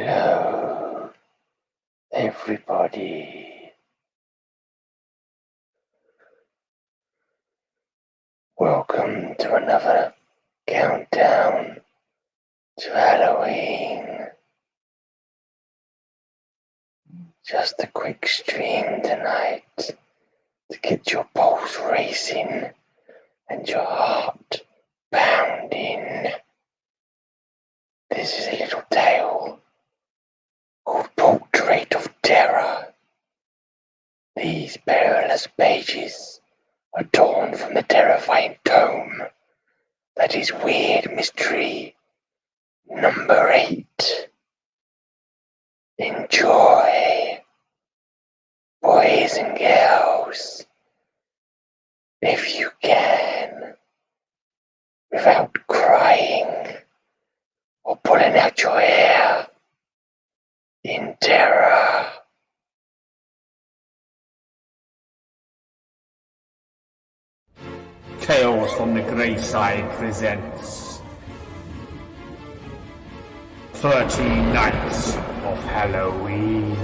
Hello, everybody. Welcome to another countdown to Halloween. Just a quick stream tonight to get your pulse racing and your heart pounding. This is a little tale called Portrait of Terror. These perilous pages are torn from the terrifying tome that is Weird Mystery number 8. Enjoy, boys and girls, if you can, without crying or pulling out your hair in terror. Tales from the Grey Side presents 30 Nights of Halloween.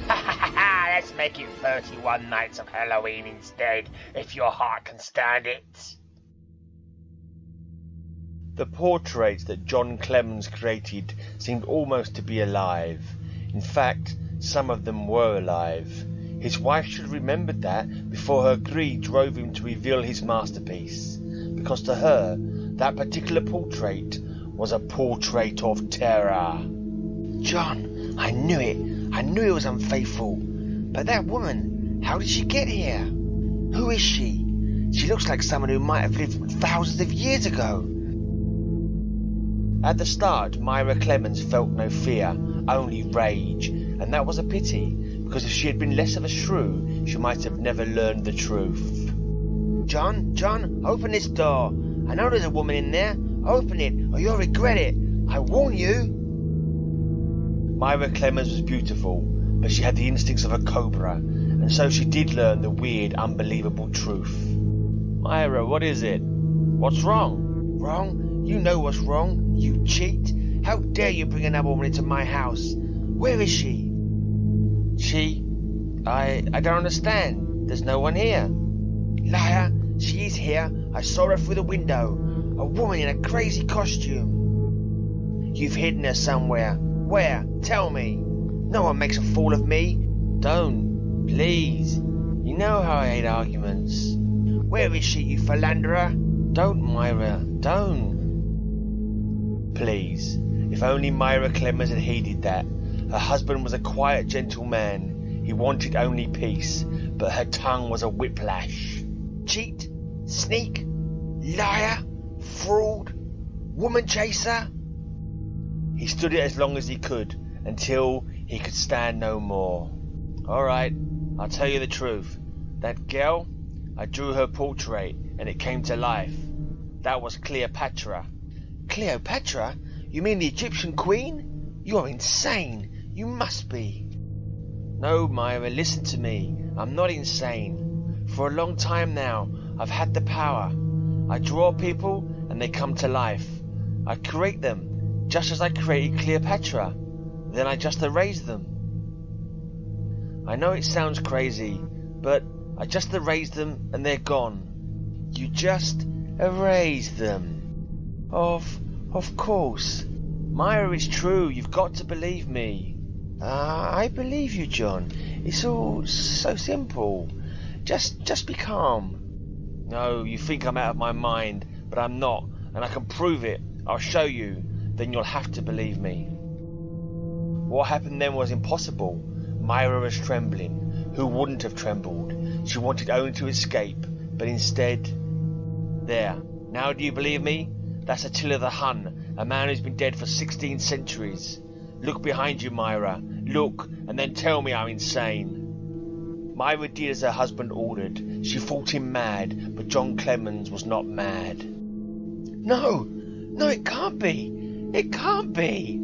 Let's make it 31 Nights of Halloween instead, if your heart can stand it. The portraits that John Clemens created seemed almost to be alive. In fact, some of them were alive. His wife should have remembered that before her greed drove him to reveal his masterpiece, because to her, that particular portrait was a portrait of terror. John, I knew it was unfaithful. But that woman, how did she get here? Who is she? She looks like someone who might have lived thousands of years ago. At the start, Myra Clemens felt no fear, only rage, and that was a pity, because if she had been less of a shrew, she might have never learned the truth. John, open this door. I know there's a woman in there. Open it, or you'll regret it. I warn you. Myra Clemens was beautiful, but she had the instincts of a cobra, and so she did learn the weird, unbelievable truth. Myra, what is it? What's wrong? Wrong? You know what's wrong, you cheat. How dare you bring another woman into my house? Where is she? I don't understand. There's no one here. Liar, she is here. I saw her through the window. A woman in a crazy costume. You've hidden her somewhere. Where? Tell me. No one makes a fool of me. Don't. Please. You know how I hate arguments. Where is she, you philanderer? Don't, Myra. Don't. Please. If only Myra Clemens had heeded that. Her husband was a quiet, gentle man. He wanted only peace, but her tongue was a whiplash. Cheat? Sneak? Liar? Fraud? Woman chaser? He stood it as long as he could, until he could stand no more. All right, I'll tell you the truth. That girl, I drew her portrait, and it came to life. That was Cleopatra. Cleopatra? You mean the Egyptian queen? You're insane. You must be. No, Myra, listen to me. I'm not insane. For a long time now, I've had the power. I draw people, and they come to life. I create them, just as I created Cleopatra. Then I just erase them. I know it sounds crazy, but I just erase them and they're gone. You just erase them? Of course. Myra, it's true. You've got to believe me. I believe you, John. It's all so simple. Just be calm. No, you think I'm out of my mind, but I'm not, and I can prove it. I'll show you. Then you'll have to believe me. What happened then was impossible. Myra was trembling. Who wouldn't have trembled? She wanted only to escape, but instead... There. Now do you believe me? That's Attila the Hun, a man who's been dead for 16 centuries. Look behind you, Myra. Look, and then tell me I'm insane. Myra did as her husband ordered. She thought him mad, but John Clemens was not mad. No, it can't be. It can't be.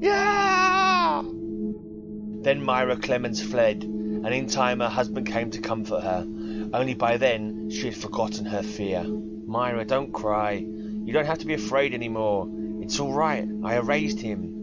Yeah! Then Myra Clemens fled, and in time her husband came to comfort her. Only by then she had forgotten her fear. Myra, don't cry. You don't have to be afraid anymore. It's all right. I erased him.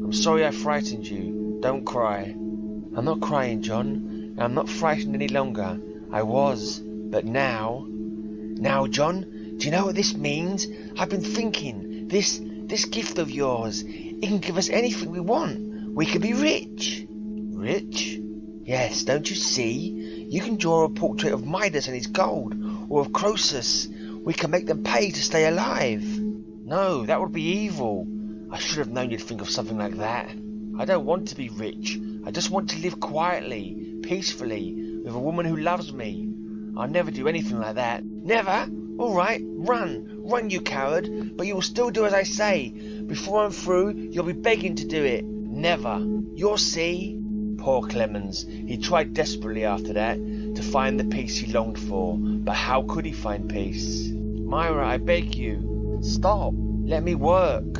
I'm sorry I frightened you. Don't cry. I'm not crying, John, and I'm not frightened any longer. I was, but now... Now, John, do you know what this means? I've been thinking, this gift of yours, it can give us anything we want. We can be rich. Rich? Yes, don't you see? You can draw a portrait of Midas and his gold, or of Croesus. We can make them pay to stay alive. No, that would be evil. I should have known you'd think of something like that. I don't want to be rich. I just want to live quietly, peacefully, with a woman who loves me. I'll never do anything like that. Never? All right, run. Run, you coward. But you will still do as I say. Before I'm through, you'll be begging to do it. Never. You'll see. Poor Clemens. He tried desperately after that to find the peace he longed for. But how could he find peace? Myra, I beg you. Stop. Let me work.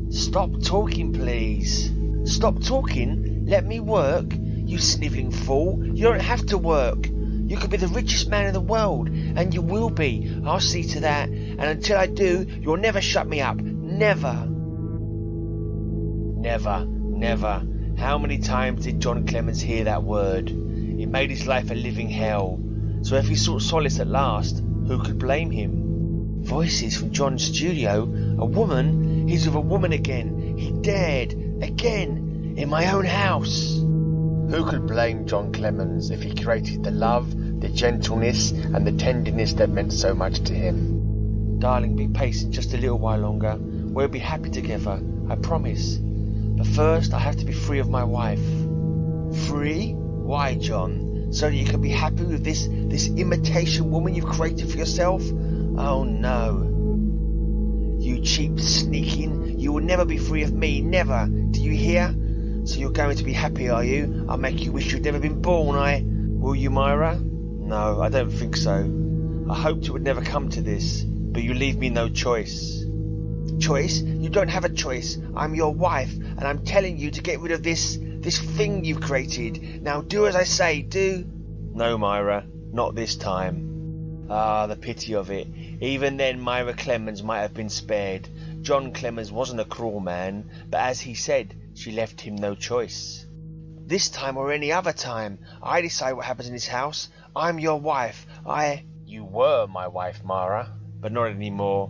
Stop talking, please. Stop talking? Let me work? You snivelling fool. You don't have to work. You could be the richest man in the world, and you will be. I'll see to that. And until I do, you'll never shut me up. Never. Never. Never. How many times did John Clemens hear that word? It made his life a living hell. So if he sought solace at last, who could blame him? Voices from John's studio. A woman? He's with a woman again. He dared. Again. In my own house. Who could blame John Clemens if he created the love, the gentleness and the tenderness that meant so much to him? Darling, be patient just a little while longer. We'll be happy together, I promise. But first I have to be free of my wife. Free? Why, John? So that you can be happy with this imitation woman you've created for yourself? Oh no. You cheap sneaking, you will never be free of me, never. Do you hear? So you're going to be happy, are you? I'll make you wish you'd never been born, Will you, Myra? No, I don't think so. I hoped it would never come to this, but you leave me no choice. Choice? You don't have a choice. I'm your wife, and I'm telling you to get rid of this thing you've created. Now do as I say, do. No, Myra, not this time. Ah, the pity of it. Even then Myra Clemens might have been spared. John Clemens wasn't a cruel man, but as he said, she left him no choice. This time or any other time, I decide what happens in this house. I'm your wife. You were my wife, Myra, but not anymore.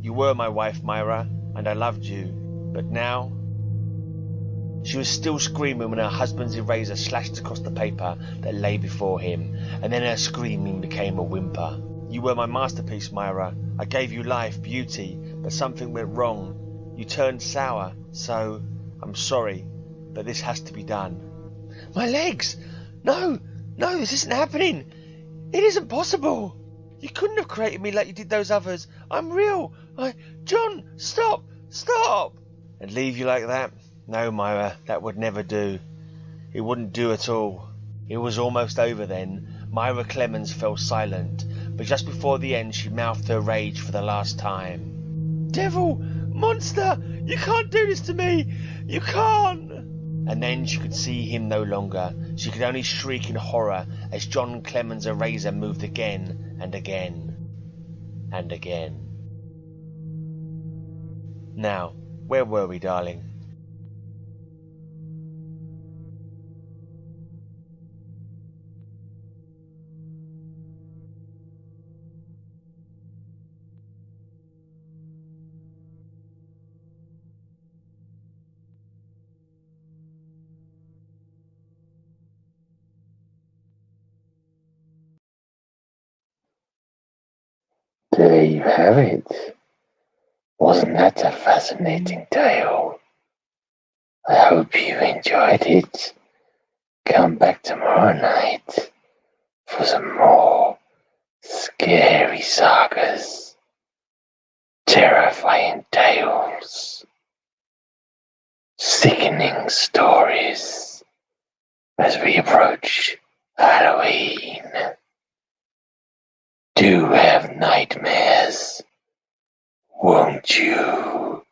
You were my wife, Myra, and I loved you. But now... She was still screaming when her husband's eraser slashed across the paper that lay before him, and then her screaming became a whimper. You were my masterpiece, Myra. I gave you life, beauty, but something went wrong. You turned sour, so... I'm sorry, but this has to be done. My legs! No, this isn't happening. It isn't possible. You couldn't have created me like you did those others. I'm real. John, stop! And leave you like that? No, Myra, that would never do. It wouldn't do at all. It was almost over then. Myra Clemens fell silent, but just before the end she mouthed her rage for the last time. Devil! Monster! You can't do this to me! You can't! And then she could see him no longer. She could only shriek in horror as John Clemens' eraser moved again and again and again. Now, where were we, darling? There you have it. Wasn't that a fascinating tale? I hope you enjoyed it. Come back tomorrow night for some more scary sagas, terrifying tales, sickening stories as we approach Halloween. Do have nightmares, won't you?